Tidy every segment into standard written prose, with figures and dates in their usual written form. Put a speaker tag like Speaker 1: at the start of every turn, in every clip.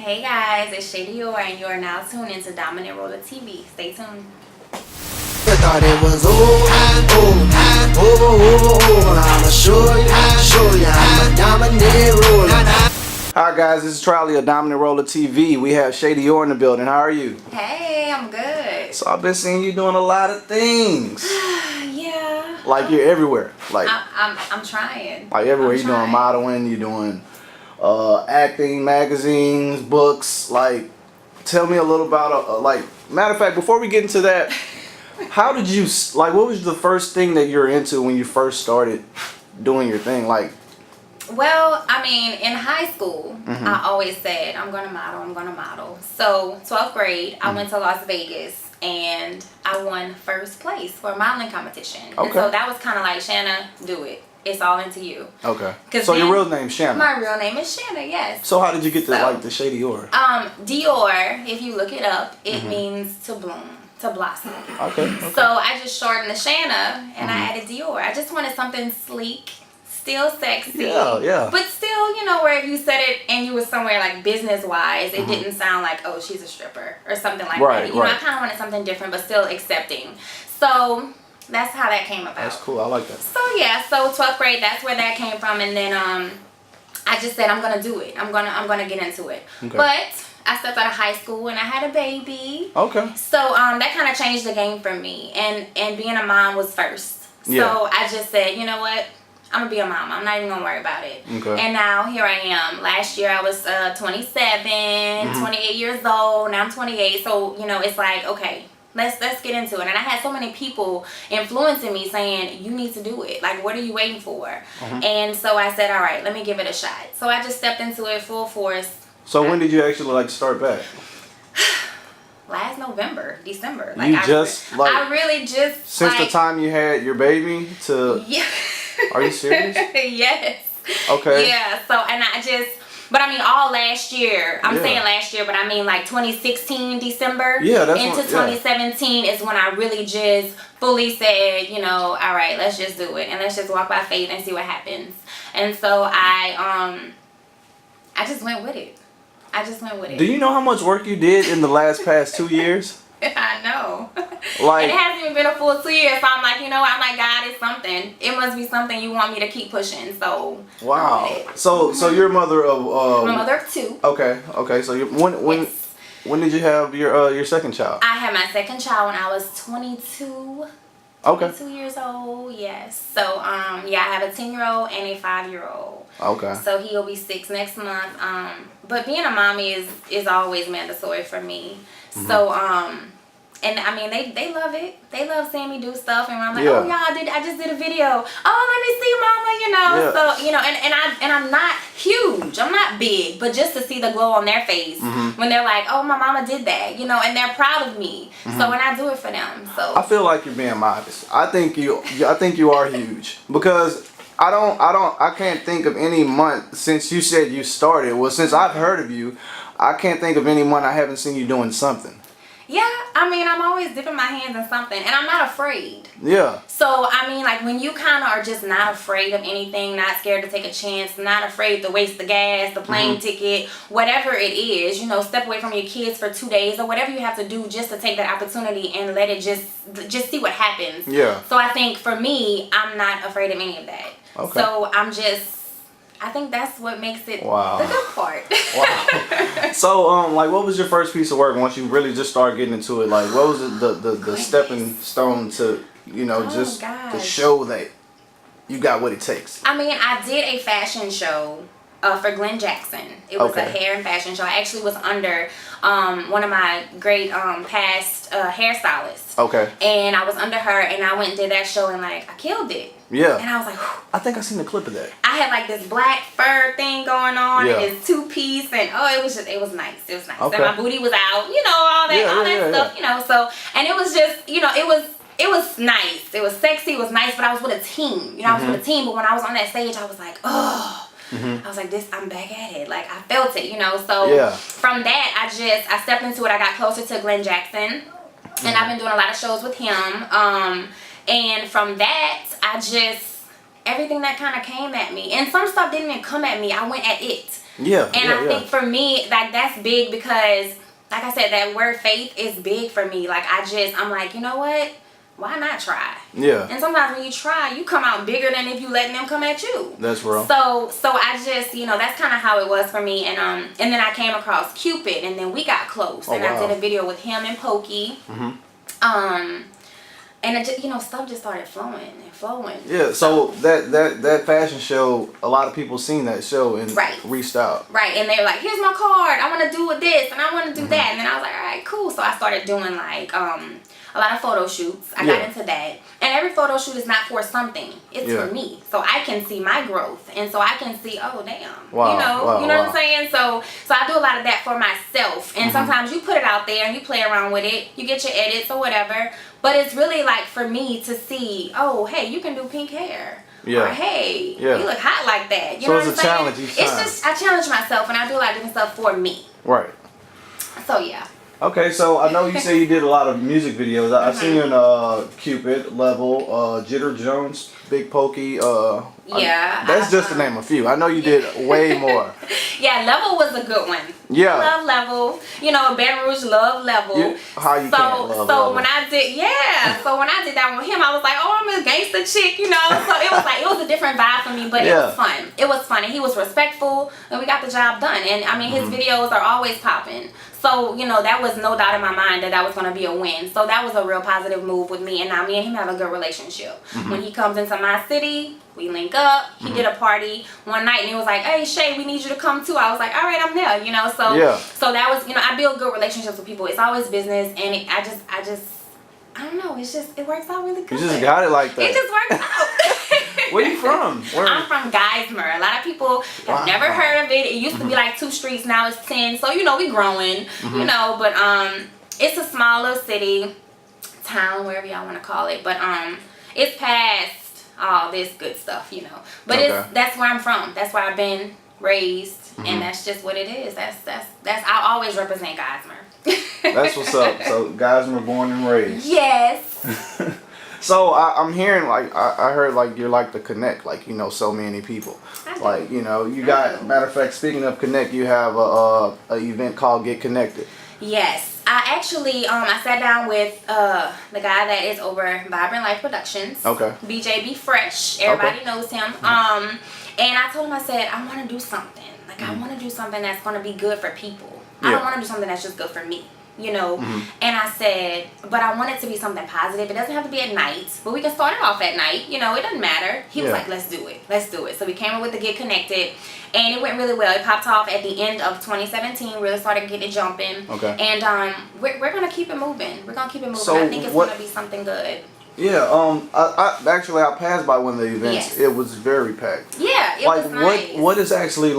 Speaker 1: Hey guys, it's Dior and you are now tuned into Dominant Rolla TV. Stay tuned.
Speaker 2: I thought it was over. I'ma show you, I'm a dominant roller.
Speaker 3: Hi guys, this is Charlie of Dominant Roller TV. We have Dior in the building. How are you?
Speaker 1: Hey, I'm good.
Speaker 3: So I've been seeing you doing a lot of things.
Speaker 1: Yeah.
Speaker 3: Like you're everywhere. Like
Speaker 1: I'm trying.
Speaker 3: Like everywhere.
Speaker 1: I'm
Speaker 3: You're
Speaker 1: trying.
Speaker 3: doing modeling. You're doing acting, magazines, books. Like, tell me a little about like. Matter of fact, before we get into that, how did you like? What was the first thing that you're into when you first started doing your thing? Like.
Speaker 1: Well, I mean, in high school, I always said, I'm going to model. So, 12th grade, I went to Las Vegas and I won first place for a modeling competition.
Speaker 3: Okay.
Speaker 1: And so that was kind of like, Shanna, do it. It's all into you.
Speaker 3: Okay. So your real name's Shanna?
Speaker 1: My real name is Shanna, yes.
Speaker 3: So how did you get to like the Dior?
Speaker 1: Dior, if you look it up, it means to bloom, to blossom.
Speaker 3: Okay.
Speaker 1: So I just shortened the Shanna and I added Dior. I just wanted something sleek, still sexy.
Speaker 3: Yeah.
Speaker 1: But still, you know, where if you said it and you was somewhere like business-wise, it didn't sound like, oh, she's a stripper or something like that. You know, I kind of wanted something different but still accepting. So that's how that came about.
Speaker 3: That's cool. I like that.
Speaker 1: So yeah, so 12th grade, that's where that came from, and then I just said I'm gonna do it. I'm gonna get into it.
Speaker 3: Okay.
Speaker 1: But I stepped out of high school and I had a baby.
Speaker 3: Okay.
Speaker 1: So that kind of changed the game for me, and being a mom was first. So I just said, you know what? I'm gonna be a mom. I'm not even gonna worry about it.
Speaker 3: Okay.
Speaker 1: And now here I am. Last year I was 27, 28 years old. Now I'm 28. So you know, it's like, okay, let's get into it. And I had so many people influencing me saying, you need to do it. Like, what are you waiting for? And so I said, all right, let me give it a shot. So I just stepped into it full force.
Speaker 3: So when did you actually like start back?
Speaker 1: Last December.
Speaker 3: Like,
Speaker 1: I really just
Speaker 3: since the time you had your baby to.
Speaker 1: Yeah.
Speaker 3: Are you serious?
Speaker 1: Yes.
Speaker 3: Okay.
Speaker 1: Yeah. So but I mean all last year. I'm saying last year, but I mean like 2016 December.
Speaker 3: Yeah, that's
Speaker 1: into 2017 is when I really just fully said, you know, all right, let's just do it and let's just walk by faith and see what happens. And so I just went with it.
Speaker 3: Do you know how much work you did in the past 2 years?
Speaker 1: I know.
Speaker 3: Like,
Speaker 1: and it hasn't even been a full 2 years, so I'm like, you know what? I'm like, God, it's something. It must be something you want me to keep pushing. So
Speaker 3: wow. So you're a mother of
Speaker 1: I'm a mother of two.
Speaker 3: Okay. So when did you have your second child?
Speaker 1: I had my second child when I was 22.
Speaker 3: Okay.
Speaker 1: 22 years old. Yes. So I have a 10-year-old and a 5-year-old.
Speaker 3: Okay.
Speaker 1: So he'll be 6 next month. But being a mommy is always mandatory for me. So and I mean they love it. They love seeing me do stuff, and I'm like, oh y'all, I just did a video. Oh, let me see, mama, you know. So you know, and I'm not huge. I'm not big, but just to see the glow on their face when they're like, oh, my mama did that, you know, and they're proud of me. So when I do it for them, so
Speaker 3: I feel like you're being modest. I think you are huge because I can't think of any month since you said you started. Well, since I've heard of you, I can't think of any month I haven't seen you doing something.
Speaker 1: Yeah, I mean, I'm always dipping my hands in something, and I'm not afraid.
Speaker 3: Yeah.
Speaker 1: So, I mean, like, when you kind of are just not afraid of anything, not scared to take a chance, not afraid to waste the gas, the plane ticket, whatever it is, you know, step away from your kids for 2 days or whatever you have to do just to take that opportunity and let it just see what happens.
Speaker 3: Yeah.
Speaker 1: So, I think for me, I'm not afraid of any of that.
Speaker 3: Okay.
Speaker 1: So, I think that's what makes it the good part.
Speaker 3: Wow. So, like, what was your first piece of work once you really just started getting into it? Like, what was the stepping stone to, you know, to show that you got what it takes?
Speaker 1: I mean, I did a fashion show for Glenn Jackson. It was a hair and fashion show. I actually was under one of my great past hairstylists.
Speaker 3: Okay. And
Speaker 1: I was under her, and I went and did that show, and like I killed it.
Speaker 3: Yeah.
Speaker 1: And I was like, whew.
Speaker 3: I think I seen a clip of that.
Speaker 1: I had like this black fur thing going on, and this 2-piece, and it was nice. It was nice.
Speaker 3: Okay.
Speaker 1: And my booty was out, you know, all that stuff, you know. So, and it was just, you know, it was nice. It was sexy. It was nice, but I was with a team. You know, I was with a team. But when I was on that stage, I was like, oh. I was like, I'm back at it. Like, I felt it, you know. So from that, I stepped into it. I got closer to Glenn Jackson, and I've been doing a lot of shows with him. And from that, everything that kind of came at me, and some stuff didn't even come at me. I went at it.
Speaker 3: Yeah.
Speaker 1: And I think for me, like, that's big because, like I said, that word faith is big for me. Like, I'm like, you know what? Why not try?
Speaker 3: Yeah.
Speaker 1: And sometimes when you try, you come out bigger than if you letting them come at you.
Speaker 3: That's real.
Speaker 1: So I just, that's kind of how it was for me. And then I came across Cupid, and then we got close.
Speaker 3: Oh,
Speaker 1: and
Speaker 3: wow.
Speaker 1: I did a video with him and Pokey. And it just, stuff just started flowing and flowing.
Speaker 3: Yeah, so that fashion show, a lot of people seen that show and reached out.
Speaker 1: Right, and they were like, here's my card, I want to do this, and I want to do that. And then I was like, all right, cool. So I started doing, like, a lot of photo shoots. I got into that. And every photo shoot is not for something. It's for me. So I can see my growth. And so I can see, oh, damn.
Speaker 3: Wow,
Speaker 1: you know what I'm saying? So I do a lot of that for myself. And sometimes you put it out there and you play around with it. You get your edits or whatever. But it's really like for me to see, oh, hey, you can do pink hair.
Speaker 3: Yeah.
Speaker 1: Or hey, you look hot like that. You know what I'm saying?
Speaker 3: So it's a challenge each time.
Speaker 1: It's just, I challenge myself and I do a lot of different stuff for me.
Speaker 3: Right.
Speaker 1: So yeah.
Speaker 3: Okay, so I know you say you did a lot of music videos. I seen you in Cupid, Level, Jitter Jones, Big Pokey. That's just to name a few. I know you did way more.
Speaker 1: Yeah, Level was a good one.
Speaker 3: Yeah.
Speaker 1: I love Level. Baton Rouge love Level.
Speaker 3: How you can't love Level.
Speaker 1: When I did, so when I did that one with him, I was like, oh, I'm a gangster chick, So it was a different vibe for me, but it was fun. It was fun, and he was respectful, and we got the job done. And I mean, his videos are always popping. So, that was no doubt in my mind that was going to be a win. So that was a real positive move with me. And now me and him have a good relationship. When he comes into my city, we link up. He did a party one night and he was like, hey, Shay, we need you to come too. I was like, all right, I'm there, So that was, I build good relationships with people. It's always business. And I don't know. It works out really good.
Speaker 3: You just got it like that.
Speaker 1: It just works out.
Speaker 3: Where you from?
Speaker 1: I'm from Geismar. A lot of people have never heard of it. It used to be like 2 streets. Now it's 10. So, we growing, but it's a small little city, town, wherever y'all want to call it. But it's past all this good stuff, But that's where I'm from. That's where I've been raised. And that's just what it is. I always represent Geismar.
Speaker 3: That's what's up. So, Geismar born and raised.
Speaker 1: Yes.
Speaker 3: So I'm hearing I heard you're like the Connect, so many people. You got, matter of fact, speaking of Connect, you have a event called Get Connected.
Speaker 1: Yes, I actually I sat down with the guy that is over Vibrant Life Productions.
Speaker 3: Okay.
Speaker 1: BJ Fresh, everybody knows him. And I told him, I said, I want to do something. I want to do something that's going to be good for people. I don't want to do something that's just good for me. And I said, but I want it to be something positive. It doesn't have to be at night, but we can start it off at night. It doesn't matter. He was like, let's do it. So we came up with the Get Connected, and it went really well. It popped off at the end of 2017. Really started getting it jumping. Okay. And we're gonna keep it moving. We're gonna keep it moving. So I think it's gonna be something good.
Speaker 3: Yeah. I passed by one of the events. Yes. It was very packed.
Speaker 1: Yeah. It was nice.
Speaker 3: What is actually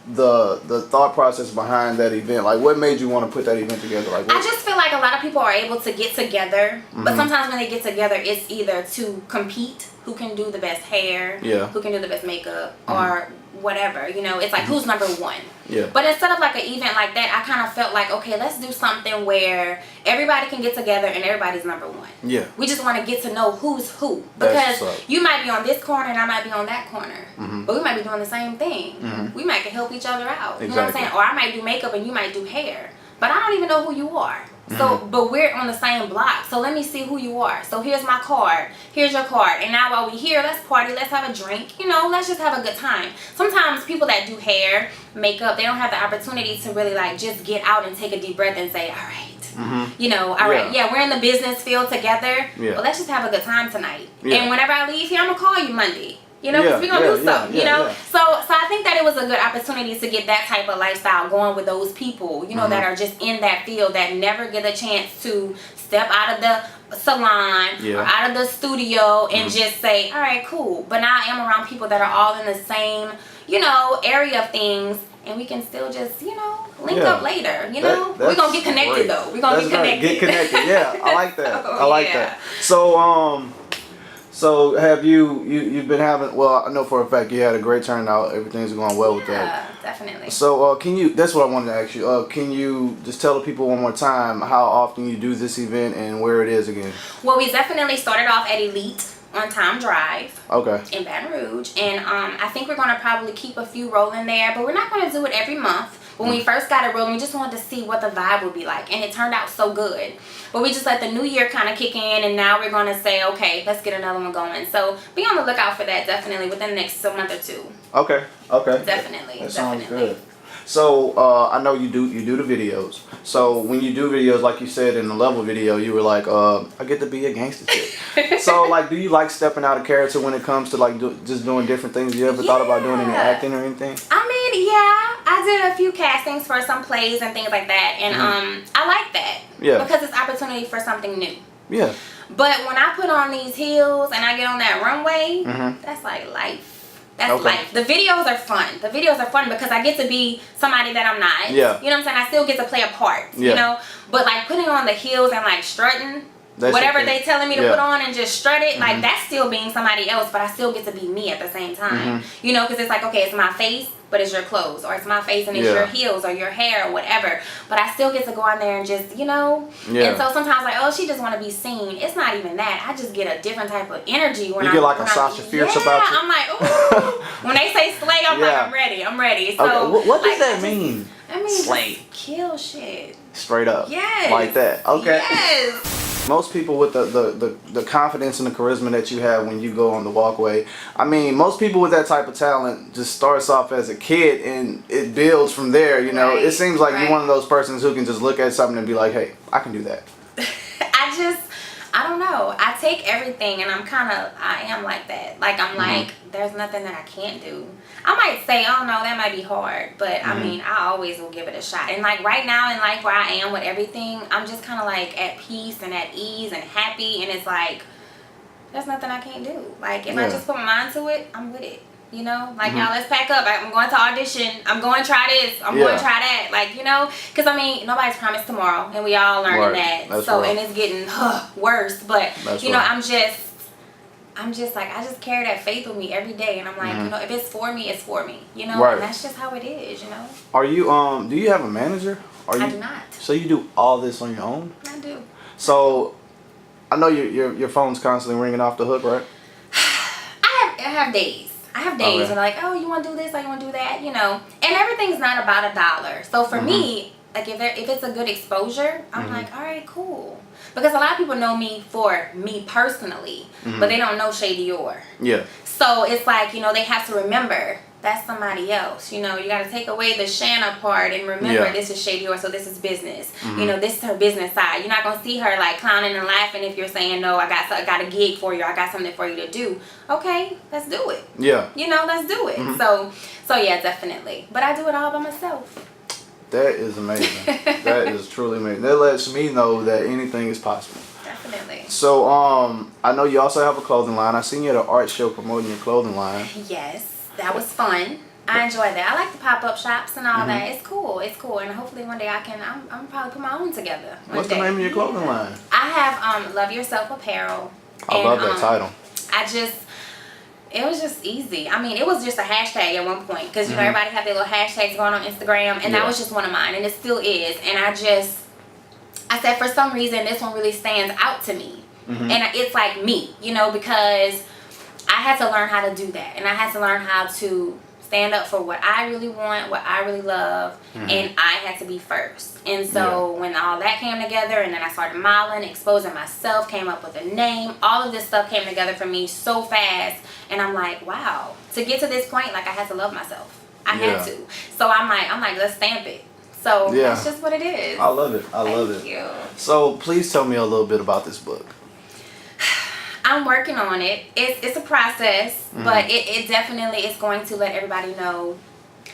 Speaker 3: the thought process behind that event? What made you want to put that event together?
Speaker 1: I just feel like a lot of people are able to get together, but sometimes when they get together, it's either to compete, who can do the best hair, who can do the best makeup, or whatever. It's like who's number one. Yeah. But instead of an event like that, I kind of felt like, okay, let's do something where everybody can get together and everybody's number one. Yeah. We just want to get to know who's who, because you might be on this corner and I might be on that corner, but we might be doing the same thing. We might can help each other out. Exactly. You know what I'm saying? Or I might do makeup and you might do hair, but I don't even know who you are. So, but we're on the same block. So let me see who you are. So here's my card. Here's your card. And now while we're here, let's party. Let's have a drink. Let's just have a good time. Sometimes people that do hair, makeup, they don't have the opportunity to really just get out and take a deep breath and say, all right. All right. Yeah, we're in the business field together. Yeah. But let's just have a good time tonight. Yeah. And whenever I leave here, I'm going to call you Monday. Because we're going to do something, So I think that it was a good opportunity to get that type of lifestyle going with those people, that are just in that field, that never get a chance to step out of the salon or out of the studio and just say, all right, cool. But now I am around people that are all in the same, area of things. And we can still just, link up later. We're going to get connected, though. We're going to get connected.
Speaker 3: Get connected, yeah. I like that. I like that. So have you've been having, well, I know for a fact you had a great turnout. Everything's going well with that.
Speaker 1: Yeah, definitely.
Speaker 3: So that's what I wanted to ask you. Can you just tell the people one more time how often you do this event and where it is again?
Speaker 1: Well, we definitely started off at Elite. on Time Drive.
Speaker 3: Okay.
Speaker 1: In Baton Rouge, and I think we're gonna probably keep a few rolling there, but we're not gonna do it every month. When we first got it rolling, we just wanted to see what the vibe would be like, and it turned out so good. But we just let the new year kind of kick in, and now we're gonna say, okay, let's get another one going. So be on the lookout for that definitely within the next month or two.
Speaker 3: Okay.
Speaker 1: Definitely.
Speaker 3: That sounds good. So I know you do the videos. So when you do videos, like you said in the level video, you were like, I get to be a gangster chick. So like, do you like stepping out of character when it comes to like just doing different things? You ever thought about doing any acting or anything?
Speaker 1: I mean, yeah, I did a few castings for some plays and things like that, and I like that.
Speaker 3: Yeah.
Speaker 1: Because it's opportunity for something new.
Speaker 3: Yeah.
Speaker 1: But when I put on these heels and I get on that runway, that's like life. That's life. The videos are fun. The videos are fun because I get to be somebody that I'm not.
Speaker 3: Yeah.
Speaker 1: You know what I'm saying? I still get to play a part.
Speaker 3: Yeah.
Speaker 1: You know? But like putting on the heels and like strutting, whatever they telling me to put on and just strut it, like that's still being somebody else, but I still get to be me at the same time. You know, because it's like, okay, it's my face, but it's your clothes, or it's my face and it's your heels or your hair or whatever. But I still get to go on there and just, you know. And so sometimes like, oh, she just want to be seen. It's not even that. I just get a different type of energy when
Speaker 3: you get like a Sasha Fierce about you.
Speaker 1: I'm like, ooh. When they say slay, I'm like, I'm ready. I'm ready. So
Speaker 3: okay. What does that mean?
Speaker 1: I mean,
Speaker 3: slay.
Speaker 1: Kill shit.
Speaker 3: Straight up.
Speaker 1: Yes.
Speaker 3: Like that. Okay.
Speaker 1: Yes.
Speaker 3: Most people with the confidence and the charisma that you have when you go on the walkway, I mean, most people with that type of talent just starts off as a kid and it builds from there, you know. It seems like you're one of those persons who can just look at something and be like, hey, I can do that.
Speaker 1: I don't know. I take everything and I am like that. Like, I'm like, there's nothing that I can't do. I might say, oh no, that might be hard. But I mean, I always will give it a shot. And like right now in life where I am with everything, I'm just kind of like at peace and at ease and happy. And it's like, there's nothing I can't do. Like, if I just put my mind to it, I'm with it. You know, like, y'all, let's pack up. I'm going to audition. I'm going to try this. I'm going to try that. Like, you know, because I mean, nobody's promised tomorrow, and we all learning that.
Speaker 3: That's
Speaker 1: so, and it's getting worse. But you know, I'm just like, I just carry that faith with me every day, and I'm like, you know, if it's for me, it's for me. You know, and that's just how it is. You know.
Speaker 3: Are you do you have a manager?
Speaker 1: I do not.
Speaker 3: So you do all this on your own?
Speaker 1: I do.
Speaker 3: So, I know your phone's constantly ringing off the hook, right?
Speaker 1: I have days. I have days and like, oh, you want to do this, or you want to do that, you know. And everything's not about $1. So for me, like if it's a good exposure, I'm like, all right, cool. Because a lot of people know me for me personally, but they don't know Shay Dior. Yeah. So it's like, you know, they have to remember that's somebody else. You know, you got to take away the Shanna part and remember this is Shay Dior, so this is business. You know, this is her business side. You're not going to see her like clowning and laughing if you're saying, no, I got a gig for you. I got something for you to do. Okay, let's do it. Yeah. You know, let's do it. So yeah, definitely. But I do it all by myself.
Speaker 3: That is amazing. That is truly amazing. That lets me know that anything is possible.
Speaker 1: Definitely.
Speaker 3: So, I know you also have a clothing line. I seen you at an art show promoting your clothing line.
Speaker 1: Yes. That was fun. I enjoyed that. I like the pop-up shops and all that. It's cool. It's cool. And hopefully one day I'm probably put my own together.
Speaker 3: What's the name of your clothing line?
Speaker 1: I have Love Yourself Apparel.
Speaker 3: I love that title.
Speaker 1: It was just easy. I mean, it was just a hashtag at one point. Because, you know, everybody had their little hashtags going on Instagram. And that was just one of mine. And it still is. And I said, for some reason, this one really stands out to me. And it's like me, you know, because I had to learn how to do that. And I had to learn how to stand up for what I really want, what I really love. And I had to be first. And so when all that came together, and then I started modeling, exposing myself, came up with a name, all of this stuff came together for me so fast. And I'm like, wow. To get to this point, like, I had to love myself. I had to. So I'm like, let's stamp it. So that's just what it is.
Speaker 3: I love it. I love it.
Speaker 1: Thank you.
Speaker 3: So please tell me a little bit about this book.
Speaker 1: I'm working on it. It's a process, but it definitely is going to let everybody know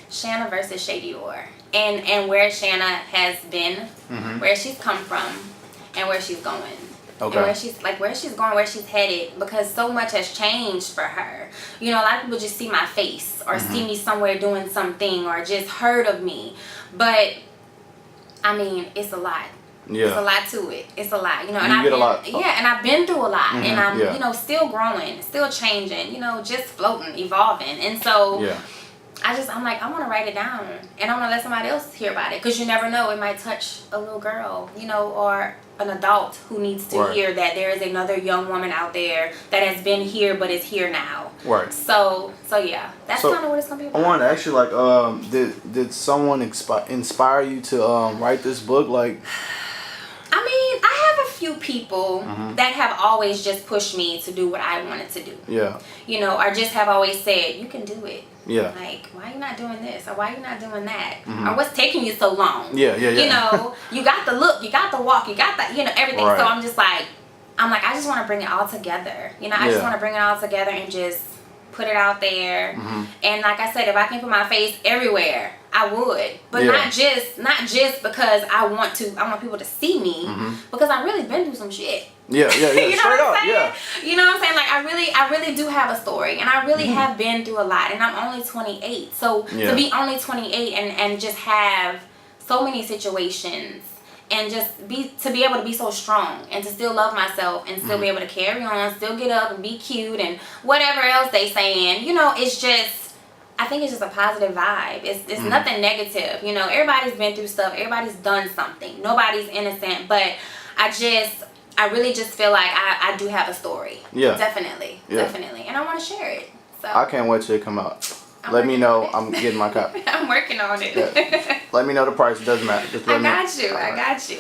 Speaker 1: Shanna versus Shay Dior, and where Shanna has been, where she's come from, and where she's going. Okay. And where she's going, where she's headed, because so much has changed for her. You know, a lot of people just see my face or see me somewhere doing something or just heard of me, but I mean, it's a lot. Yeah. It's a lot to it. It's a lot, you know. And I've been through a lot, and I'm, you know, still growing, still changing, you know, just floating, evolving, and so I'm like, I want to write it down, and I want to let somebody else hear about it, because you never know, it might touch a little girl, you know, or an adult who needs to hear that there is another young woman out there that has been here but is here now.
Speaker 3: Right.
Speaker 1: So yeah, that's kind of what it's gonna be about.
Speaker 3: I wanted to ask you, like, did someone inspire you to write this book? Like,
Speaker 1: I mean, I have a few people that have always just pushed me to do what I wanted to do.
Speaker 3: Yeah.
Speaker 1: You know, or just have always said, you can do it.
Speaker 3: Yeah.
Speaker 1: Like, why are you not doing this? Or why are you not doing that? Or what's taking you so long?
Speaker 3: Yeah.
Speaker 1: You know, you got the look, you got the walk, you got the, you know, everything.
Speaker 3: Right.
Speaker 1: So I'm like, I just want to bring it all together. You know, I just want to bring it all together and just put it out there. And like I said, if I can put my face everywhere, I would. But not just because I want people to see me, because I really been through some shit.
Speaker 3: Yeah.
Speaker 1: You know
Speaker 3: Straight
Speaker 1: what I'm
Speaker 3: up.
Speaker 1: saying?
Speaker 3: Yeah.
Speaker 1: You know what I'm saying? Like, I really do have a story, and I really have been through a lot, and I'm only 28. So to be only 28 and just have so many situations, and just to be able to be so strong, and to still love myself, and still be able to carry on, still get up and be cute and whatever else they saying, you know, it's just, I think it's just a positive vibe. It's nothing negative. You know, everybody's been through stuff. Everybody's done something. Nobody's innocent. But I really just feel like I do have a story.
Speaker 3: Yeah.
Speaker 1: Definitely. And I want to share it. So
Speaker 3: I can't wait till it come out. Let me know. I'm getting my copy.
Speaker 1: I'm working on it.
Speaker 3: Yeah. Let me know the price. It doesn't matter. Just let
Speaker 1: I
Speaker 3: me know.
Speaker 1: I got you.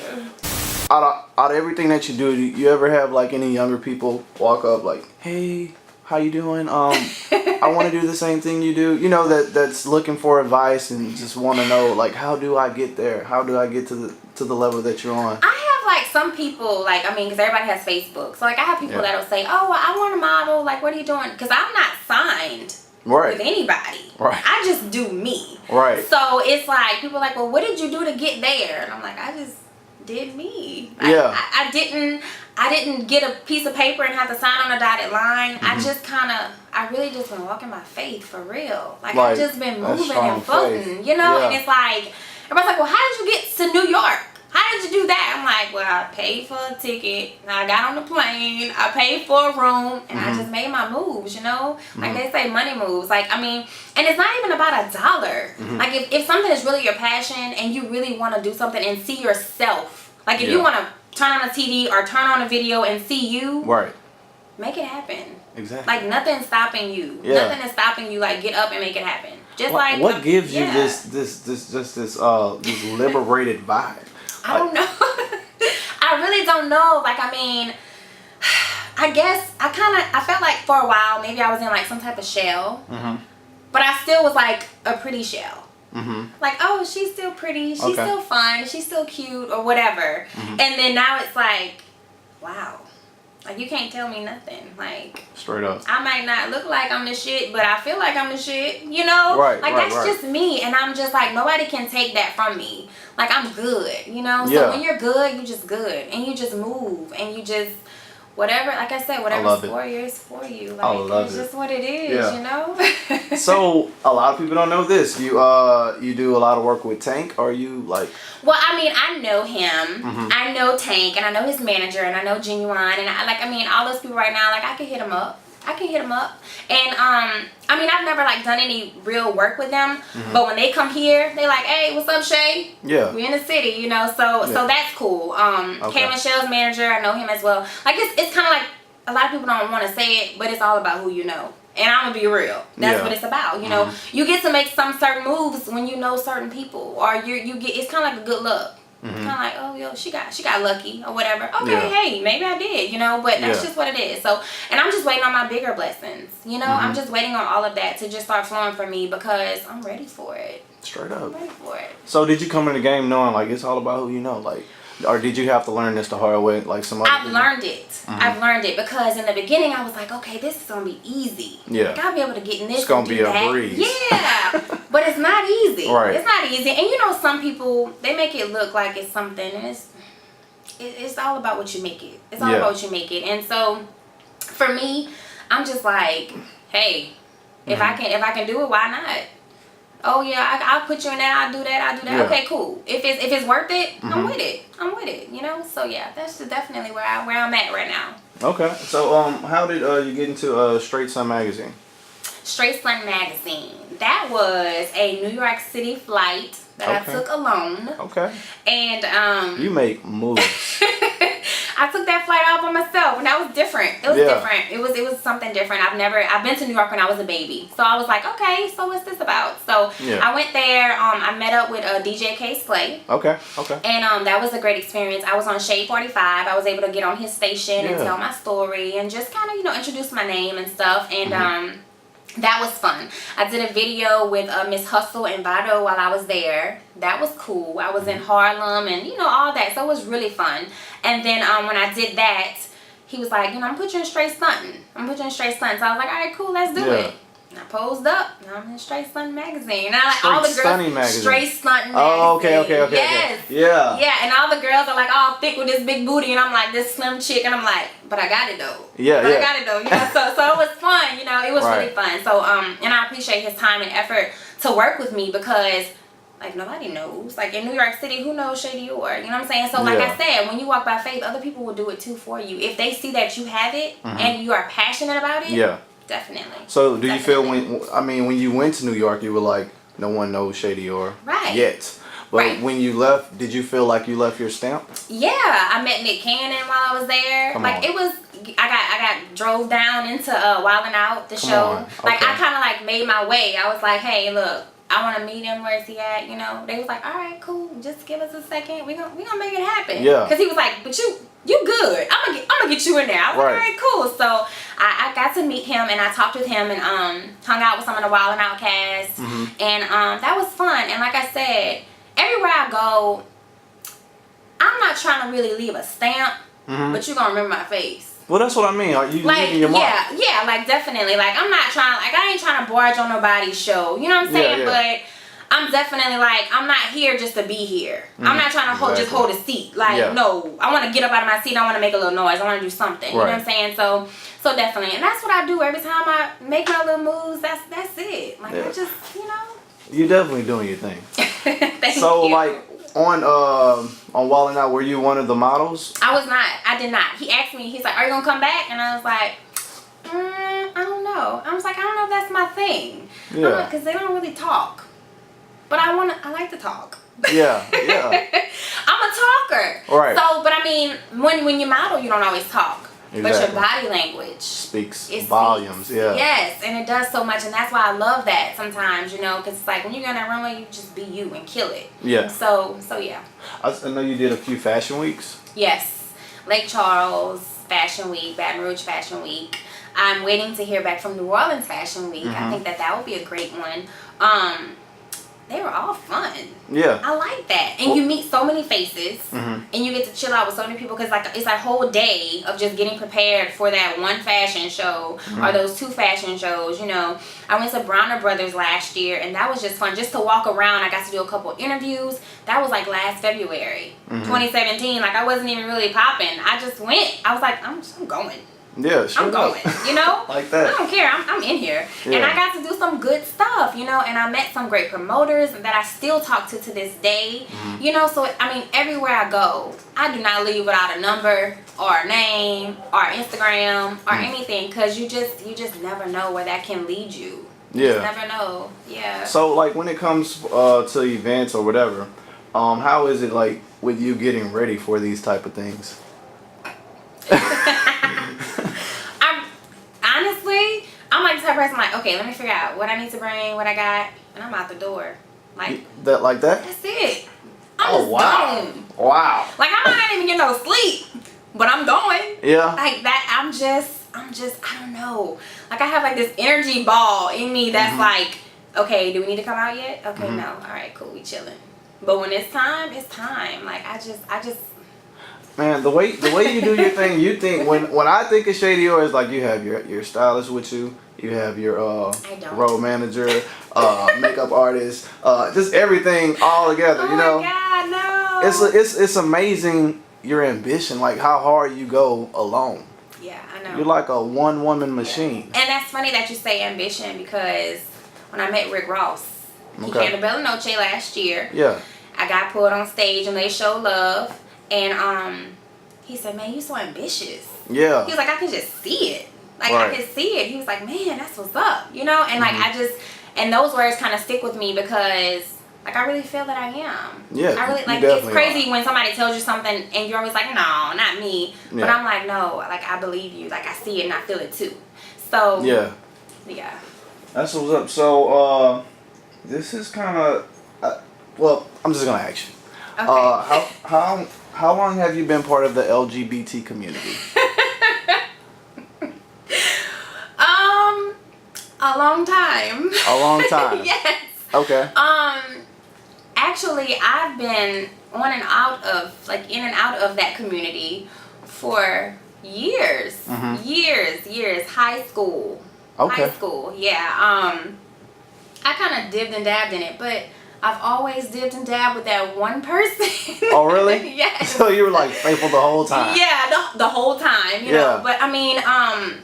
Speaker 3: Out of everything that you do you ever have like any younger people walk up like, hey, how you doing? I want to do the same thing you do. You know, that's looking for advice and just want to know, like, how do I get there? How do I get to the level that you're on?
Speaker 1: I have like some people, like, I mean, because everybody has Facebook. So like I have people that'll say, oh, well, I want to model. Like, what are you doing? Because I'm not signed with anybody. Right. I just do me.
Speaker 3: Right.
Speaker 1: So it's like, people are like, well, what did you do to get there? And I'm like, I just did me. I didn't get a piece of paper and have to sign on a dotted line. I really just been walking my faith for real. Like I've just been moving and floating, you know? And it's like, everybody's like, well, how did you get to New York? How did you do that? I'm like, well, I paid for a ticket. I got on the plane. I paid for a room. And I just made my moves, you know? Like they say, money moves. Like, I mean, and it's not even about $1. Like, if something is really your passion and you really want to do something and see yourself. Like, if you want to turn on a TV or turn on a video and see you. Right. Make it happen. Exactly. Like, nothing's stopping you. Nothing is stopping you. Like, get up and make it happen. Just like.
Speaker 3: What gives you this liberated vibe?
Speaker 1: I don't know. I really don't know. Like, I mean, I guess I felt like for a while maybe I was in like some type of shell, but I still was like a pretty shell. Like, oh, she's still pretty, she's still fun, she's still cute, or whatever. And then now it's like, wow, like you can't tell me nothing. Like, straight up, I might not look like I'm the shit, but I feel like I'm the shit, you know? Right. Like, that's just me, and I'm just like, nobody can take that from me. Like, I'm good, you know? So when you're good, you just good, and you just move, and you just, whatever, like I said, whatever's for you is for you. Like, it's just what it is, you know?
Speaker 3: So, a lot of people don't know this. You do a lot of work with Tank. Are you, like...
Speaker 1: Well, I mean, I know him. I know Tank, and I know his manager, and I know Genuine, and I mean, all those people right now, like, I could hit them up. And I mean, I've never like done any real work with them, but when they come here, they like, hey, what's up, Shay? Yeah, we in the city, you know. So that's cool. K Michelle's manager, I know him as well. Like, it's kind of like, a lot of people don't want to say it, but it's all about who you know. And I'm gonna be real. That's what it's about. You know, you get to make some certain moves when you know certain people, or you get. It's kind of like a good luck. Kind of like, oh, yo, she got lucky or whatever. Okay, hey, maybe I did, you know, but that's just what it is. So, and I'm just waiting on my bigger blessings, you know. I'm just waiting on all of that to just start flowing for me, because I'm ready for it. Straight up. I'm ready for it.
Speaker 3: So did you come in the game knowing like it's all about who you know, like, or did you have to learn this the hard way, like some other people?
Speaker 1: Learned it. I've learned it, because in the beginning I was like, okay, this is gonna be easy. Yeah. Like, I'll be able to get in this.
Speaker 3: It's gonna be a breeze.
Speaker 1: Yeah. But it's not easy. Right. It's not easy. And you know, some people, they make it look like it's something, and it's all about what you make it. It's all about what you make it. And so for me, I'm just like, hey, if I can do it, why not? Oh yeah, I'll put you in that. I'll do that. Yeah. Okay, cool. If it's worth it, I'm with it. You know. So yeah, that's definitely where I'm at right now.
Speaker 3: Okay. So how did you get into Straight Sun magazine?
Speaker 1: Straight Sun magazine. That was a New York City flight that I took alone.
Speaker 3: Okay.
Speaker 1: And
Speaker 3: you make moves.
Speaker 1: I took that flight out by myself, and that was different. It was different. It was something different. I've been to New York when I was a baby, so I was like, okay, so what's this about? So I went there. I met up with DJ K Slay.
Speaker 3: Okay.
Speaker 1: And that was a great experience. I was on Shade 45. I was able to get on his station and tell my story and just kind of introduce my name and stuff. And that was fun. I did a video with Miss Hustle and Vado while I was there. That was cool. I was in Harlem and all that. So it was really fun. And then when I did that, he was like, I'm put you in Straight Stunting. So I was like, all right, cool, let's do it. And I posed up. And I'm in Straight Stunting magazine. And I like all the girls. Straight Stunting magazine.
Speaker 3: Oh, okay.
Speaker 1: Yes.
Speaker 3: Yeah.
Speaker 1: Yeah, and all the girls are like all thick with this big booty, and I'm like this slim chick, and I'm like, but I got it though. I got it though. So it was fun. It was really fun. So and I appreciate his time and effort to work with me because. Like, nobody knows. Like, in New York City, who knows Shady Dior? You know what I'm saying? So, like I said, when you walk by faith, other people will do it, too, for you. If they see that you have it and you are passionate about it, definitely.
Speaker 3: So, do you feel when you went to New York, you were like, no one knows Shady Dior yet. But when you left, did you feel like you left your stamp? Yeah. I met Nick Cannon while I was there. It was... I got drove down into Wildin' Out, the show. Like, I kind of, like, made my way. I was like, hey, look. I want to meet him. Where's he at? They was like, all right, cool. Just give us a second. We gonna make it happen. Yeah. Cause he was like, but you good. I'm gonna get you in there. I was like, all right, cool. So I got to meet him and I talked with him and hung out with some of the Wild 'N Out cast and that was fun. And like I said, everywhere I go, I'm not trying to really leave a stamp, but you're gonna remember my face. Well, that's what I mean. Are you leaving your mark?
Speaker 1: Yeah, like definitely. Like I'm not trying. Like I ain't trying to barge on nobody's show. You know what I'm saying? But I'm definitely like I'm not here just to be here. I'm not trying to just hold a seat. Like no, I want to get up out of my seat. I want to make a little noise. I want to do something. You know what I'm saying? So definitely, and that's what I do every time I make my little moves. That's it. Like I just
Speaker 3: You're definitely doing your thing.
Speaker 1: Thank you.
Speaker 3: Like. On Wildin' Out, were you one of the models?
Speaker 1: I was not. I did not. He asked me. He's like, "Are you gonna come back?" And I was like, "I don't know." I was like, "I don't know if that's my thing." Yeah. Because they don't really talk. But I like to talk. Yeah. I'm a talker. Right. So, but I mean, when you model, you don't always talk. Exactly. But your body language
Speaker 3: speaks volumes. Yeah.
Speaker 1: Yes, and it does so much, and that's why I love that sometimes, because it's like when you go on that runway, you just be you and kill it. Yeah. So yeah.
Speaker 3: I know you did a few fashion weeks.
Speaker 1: Yes, Lake Charles Fashion Week, Baton Rouge Fashion Week. I'm waiting to hear back from New Orleans Fashion Week. I think that would be a great one. They were all fun. Yeah. I like that. And you meet so many faces. And you get to chill out with so many people because it's a whole day of just getting prepared for that one fashion show or those two fashion shows. I went to Bronner Brothers last year and that was just fun. Just to walk around. I got to do a couple interviews. That was like last February, 2017. Like I wasn't even really popping. I just went. I was like, I'm going.
Speaker 3: Yeah, sure.
Speaker 1: I'm going,
Speaker 3: like that.
Speaker 1: I don't care. I'm in here. Yeah. And I got to do some good stuff, and I met some great promoters that I still talk to this day. So I mean, everywhere I go, I do not leave without a number or a name or Instagram or anything, because you just never know where that can lead you. You just never know. Yeah.
Speaker 3: So like when it comes to events or whatever, how is it like with you getting ready for these type of things?
Speaker 1: I'm like the type of person like, okay, let me figure out what I need to bring, what I got, and I'm out the door. Like
Speaker 3: that.
Speaker 1: That's it. I'm going.
Speaker 3: Wow.
Speaker 1: Like I might not even get no sleep, but I'm going. Yeah. Like that. I'm just. I don't know. Like I have like this energy ball in me that's like, okay, do we need to come out yet? Okay, no. All right, cool. We chilling. But when it's time, it's time. Like I just.
Speaker 3: Man, the way you do your thing, you think when I think of Shady Dior, it's like you have your stylist with you, you have your road manager, makeup artist, just everything all together.
Speaker 1: Oh my God, no!
Speaker 3: It's amazing your ambition, like how hard you go alone.
Speaker 1: Yeah, I know.
Speaker 3: You're like a one-woman machine.
Speaker 1: And that's funny that you say ambition because when I met Rick Ross, he came to Bella Noche last year. Yeah. I got pulled on stage and they showed love. And he said, man, you so ambitious. Yeah. He was like, I can just see it. Like, I could see it. He was like, man, that's what's up, you know? And, like, and those words kind of stick with me because, like, I really feel that I am.
Speaker 3: Yeah,
Speaker 1: I really, like, it's crazy when somebody tells you something and you're always like, no, not me. Yeah. But I'm like, no, like, I believe you. Like, I see it and I feel it too. So, yeah.
Speaker 3: That's what's up. So, this is kind of, well, I'm just going to ask you. Okay. How long have you been part of the LGBT community?
Speaker 1: A long time.
Speaker 3: A long time.
Speaker 1: Yes.
Speaker 3: Okay.
Speaker 1: Actually, I've been in and out of that community for years. Years. High school.
Speaker 3: Okay.
Speaker 1: High school. Yeah. I kind of dipped and dabbed in it, but I've always dipped and dabbed with that one person.
Speaker 3: Oh, really?
Speaker 1: Yes.
Speaker 3: So you were like faithful the whole time?
Speaker 1: Yeah, the whole time, you know. But I mean, I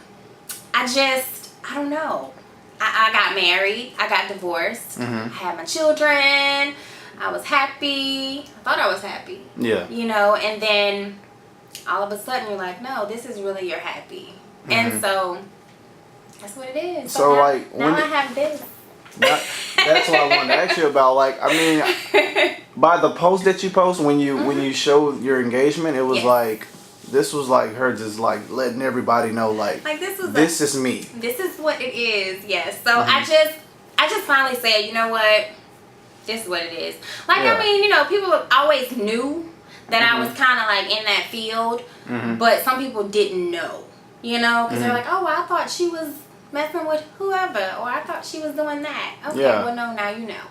Speaker 1: don't know. I got married. I got divorced. I had my children. I was happy. I thought I was happy. Yeah. You know, and then all of a sudden you're like, no, this is really your happy. And so that's what it is.
Speaker 3: So like,
Speaker 1: now I have this.
Speaker 3: That's what I wanted to ask you about. Like, I mean, by the post that you post when you showed your engagement, it was like, this was like her just like letting everybody know like this is me. This is
Speaker 1: what it is. Yes. So I just finally said, you know what, this is what it is. Like I mean, you know, people always knew that I was kind of like in that field, but some people didn't know. You know, because they're like, oh, well, I thought she was messing with whoever, or I thought she was doing that. Okay, well, no, now you know.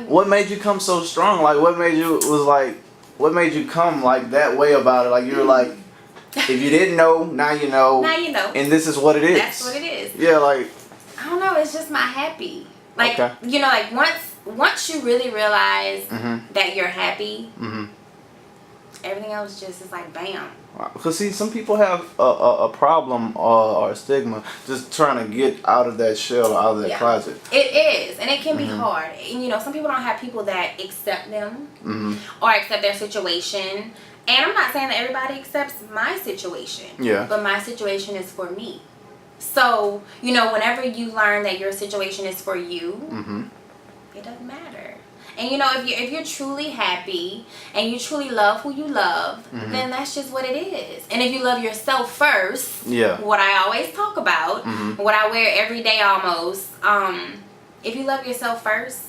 Speaker 3: What made you come so strong? Like, what made you come like that way about it? Like, you were like, if you didn't know, now you know.
Speaker 1: Now you know.
Speaker 3: And this is what it is.
Speaker 1: That's what it is.
Speaker 3: Yeah, like.
Speaker 1: I don't know. It's just my happy. Like, you know, like once you really realize that you're happy, everything else just is like bam.
Speaker 3: Because see, some people have a problem or a stigma just trying to get out of that shell, out of that closet.
Speaker 1: It is, and it can be hard. And you know, some people don't have people that accept them or accept their situation. And I'm not saying that everybody accepts my situation. Yeah. But my situation is for me. So, you know, whenever you learn that your situation is for you, it doesn't matter. And you know, if you're truly happy and you truly love who you love, then that's just what it is. And if you love yourself first, what I always talk about, what I wear every day almost, if you love yourself first,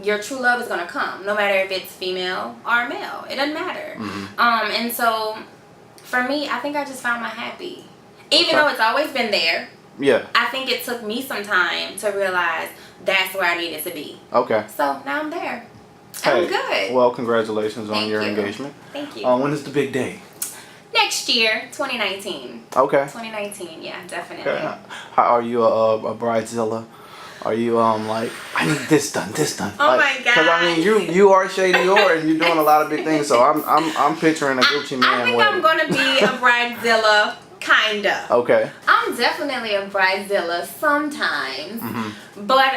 Speaker 1: your true love is going to come, no matter if it's female or male. It doesn't matter. And so for me, I think I just found my happy. Even though it's always been there. Yeah. I think it took me some time to realize that's where I needed to be. Okay. So now I'm there. Hey, I'm good.
Speaker 3: Well, congratulations on your engagement.
Speaker 1: Thank you.
Speaker 3: When is the big day?
Speaker 1: Next year, 2019.
Speaker 3: Okay.
Speaker 1: 2019, yeah, definitely.
Speaker 3: Okay. How are you a Bridezilla? Are you like, I need this done?
Speaker 1: Oh my God!
Speaker 3: Because I mean, you are Shady Dior and you're doing a lot of big things. So I'm picturing a Gucci man.
Speaker 1: I think I'm gonna be a Bridezilla, kinda. Okay. I'm definitely a Bridezilla sometimes, but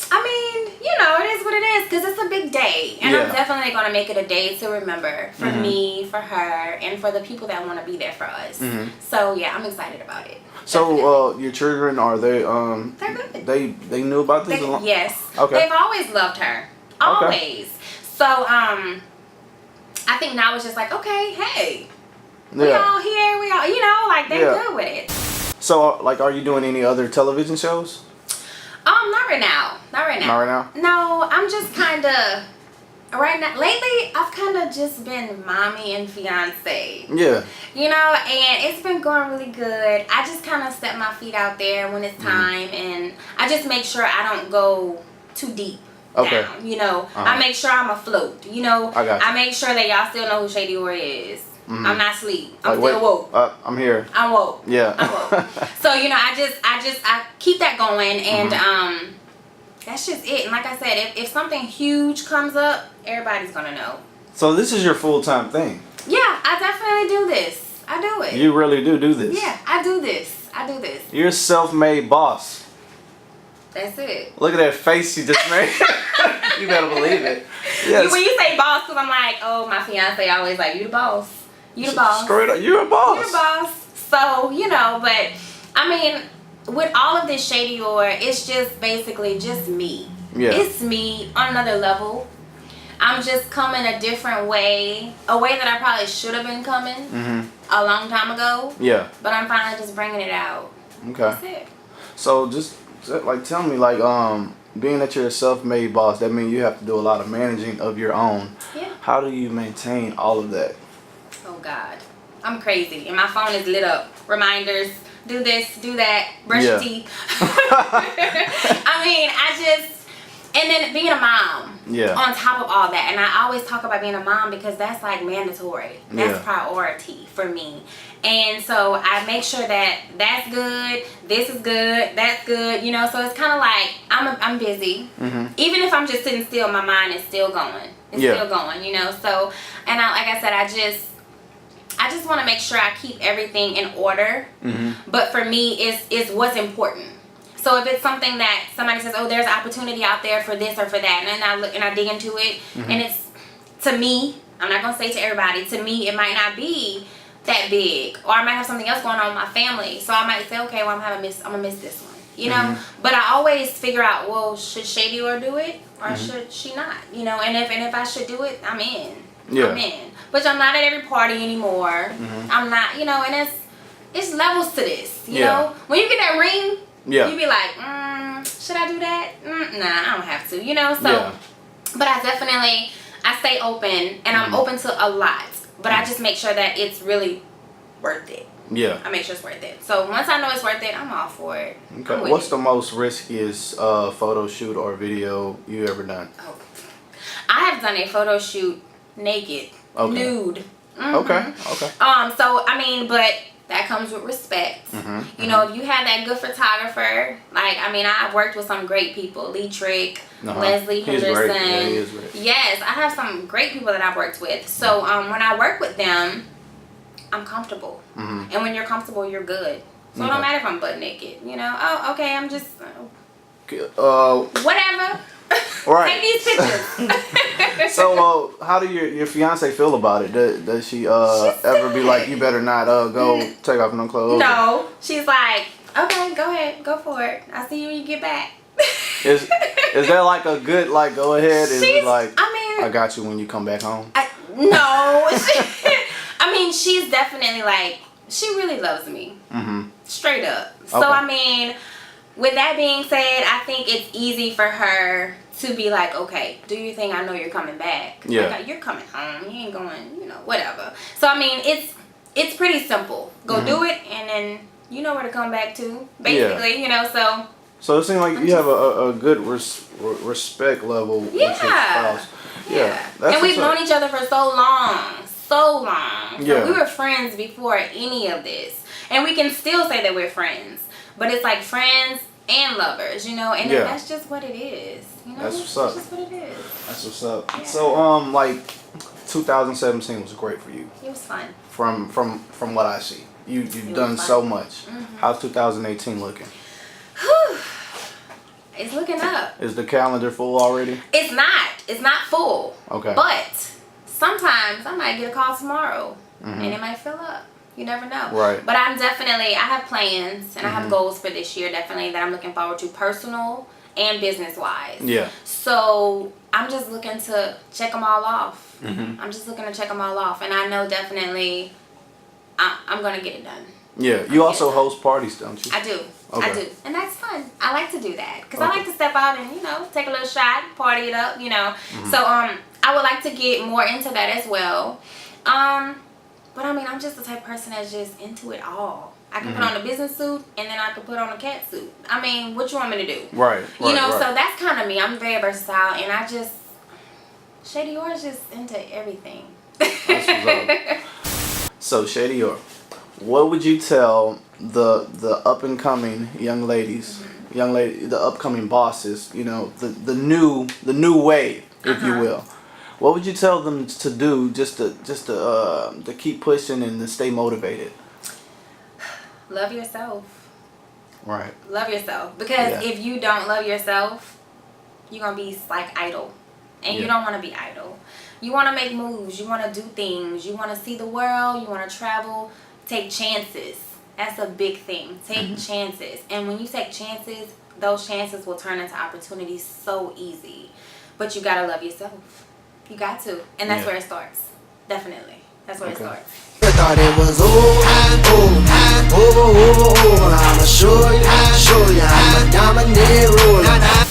Speaker 1: I mean, you know, it is what it is because it's a big day, and I'm definitely gonna make it a day to remember for me, for her, and for the people that want to be there for us. So yeah, I'm excited about it.
Speaker 3: So, your children, are they,
Speaker 1: they're good.
Speaker 3: They knew about this?
Speaker 1: Yes. Okay. They've always loved her. Always. Okay. So, I think now it's just like, okay, hey, we all here, we all, you know, like, they're good with it.
Speaker 3: So, like, are you doing any other television shows?
Speaker 1: Not right now. Not right now.
Speaker 3: Not right now?
Speaker 1: No, I'm just kind of... Right now, lately, I've kind of just been mommy and fiance. Yeah. You know, and it's been going really good. I just kind of set my feet out there when it's time, and I just make sure I don't go too deep down. You know, I make sure I'm afloat. You know, I make sure that y'all still know who Shady Dior is. I'm not asleep. I'm still woke.
Speaker 3: I'm here.
Speaker 1: I'm woke.
Speaker 3: Yeah.
Speaker 1: I'm woke. So, you know, I keep that going, and that's just it. And like I said, if something huge comes up, everybody's gonna know.
Speaker 3: So this is your full-time thing?
Speaker 1: Yeah, I definitely do this. I do it.
Speaker 3: You really do this?
Speaker 1: Yeah, I do this.
Speaker 3: You're a self-made boss.
Speaker 1: That's it.
Speaker 3: Look at that face you just made. You better believe it. Yes.
Speaker 1: When you say boss, because I'm like, oh, my fiance always like, you the boss. You the boss.
Speaker 3: Straight up, you're a boss.
Speaker 1: You're the boss. So, you know, but I mean, with all of this Shady Dior, it's just basically just me.
Speaker 3: Yeah.
Speaker 1: It's me on another level. I'm just coming a different way, a way that I probably should have been coming a long time ago.
Speaker 3: Yeah.
Speaker 1: But I'm finally just bringing it out.
Speaker 3: Okay.
Speaker 1: That's it.
Speaker 3: So just like tell me, like being that you're a self-made boss, that means you have to do a lot of managing of your own.
Speaker 1: Yeah.
Speaker 3: How do you maintain all of that?
Speaker 1: Oh God, I'm crazy, and my phone is lit up. Reminders. Do this, do that, brush your teeth. I mean, and then being a mom.
Speaker 3: Yeah.
Speaker 1: On top of all that, and I always talk about being a mom because that's like mandatory. That's priority for me. And so I make sure that that's good, this is good, that's good, you know. So it's kind of like I'm busy. Even if I'm just sitting still, my mind is still going. It's still going, you know. So, and like I said, I just want to make sure I keep everything in order. But for me, it's what's important. So if it's something that somebody says, oh, there's opportunity out there for this or for that, and then I look and I dig into it, and it's, to me, I'm not gonna say to everybody, to me it might not be that big, or I might have something else going on with my family, so I might say, okay, well I'm gonna miss this one, you know. But I always figure out, well, should Shady or do it, or should she not, you know? And if I should do it, I'm in. I'm in. But I'm not at every party anymore. I'm not, you know. And it's levels to this, you know. When you get that ring.
Speaker 3: Yeah.
Speaker 1: You be like, should I do that? Nah, I don't have to, you know? So, but I stay open, and I'm open to a lot. But I just make sure that it's really worth it.
Speaker 3: Yeah.
Speaker 1: I make sure it's worth it. So once I know it's worth it, I'm all for it.
Speaker 3: Okay. What's the most riskiest photo shoot or video you ever done?
Speaker 1: Oh, I have done a photo shoot naked, nude.
Speaker 3: Okay.
Speaker 1: So I mean, but that comes with respect. You know, if you have that good photographer, like, I mean, I've worked with some great people. Lee Trick, Leslie Henderson.
Speaker 3: Great. Yeah, he is great.
Speaker 1: Yes, I have some great people that I've worked with. So when I work with them, I'm comfortable. And when you're comfortable, you're good. So it don't matter if I'm butt naked. You know, oh, okay, I'm just, whatever.
Speaker 3: Right.
Speaker 1: Take these pictures.
Speaker 3: So, how do your fiance feel about it? Does she ever be like, you better not go take off no clothes?
Speaker 1: No, she's like, okay, go ahead, go for it. I'll see you when you get back.
Speaker 3: Is there like a good, like, go ahead? Is it like,
Speaker 1: I mean,
Speaker 3: I got you when you come back home?
Speaker 1: No. I mean, she's definitely like, she really loves me. Straight up. So, I mean, with that being said, I think it's easy for her to be like, okay, do your thing. I know you're coming back.
Speaker 3: Yeah.
Speaker 1: Like, you're coming home. You ain't going, you know, whatever. So, I mean, it's pretty simple. Go do it, and then you know where to come back to, basically, you know, so.
Speaker 3: So it seems like you have a good respect level with your spouse.
Speaker 1: Yeah. And we've known each other for so long. So we were friends before any of this. And we can still say that we're friends. But it's like friends and lovers, you know, and that's just what it is. You know,
Speaker 3: that's what's up.
Speaker 1: That's just what it is.
Speaker 3: That's what's up. Yeah. So like 2017 was great for you.
Speaker 1: It was fun.
Speaker 3: From what I see. You've done so much. How's 2018 looking?
Speaker 1: Whew. It's looking up.
Speaker 3: Is the calendar full already?
Speaker 1: It's not. It's not full.
Speaker 3: Okay.
Speaker 1: But sometimes I might get a call tomorrow and it might fill up. You never know.
Speaker 3: Right.
Speaker 1: But I have plans and I have goals for this year, definitely, that I'm looking forward to, personal and business-wise. Yeah. So I'm just looking to check them all off. I'm just looking to check them all off. And I know definitely I'm going to get it done.
Speaker 3: Yeah. You also host parties, don't you?
Speaker 1: I do.
Speaker 3: Okay.
Speaker 1: I do. And that's fun. I like to do that. Because I like to step out and, you know, take a little shot, party it up, you know. So I would like to get more into that as well. But I mean, I'm just the type of person that's just into it all. I can put on a business suit and then I can put on a cat suit. I mean, what you want me to do? Right. You know, so that's kind of me. I'm very versatile, and I just, Shady Dior is just into everything. That's what's
Speaker 3: up. So Shady Dior, what would you tell the up and coming young ladies, the upcoming bosses, you know, the new wave, if you will? What would you tell them to do just to keep pushing and to stay motivated?
Speaker 1: Love yourself.
Speaker 3: Right.
Speaker 1: Love yourself. Because if you don't love yourself, you're going to be like idle. And you don't want to be idle. You want to make moves. You want to do things. You want to see the world. You want to travel. Take chances. That's a big thing. Take chances. And when you take chances, those chances will turn into opportunities so easy. But you gotta love yourself. You got to. And that's where it starts. Definitely. That's where it starts.
Speaker 2: I thought it was over. I'ma show you, I'm a dominant ruler.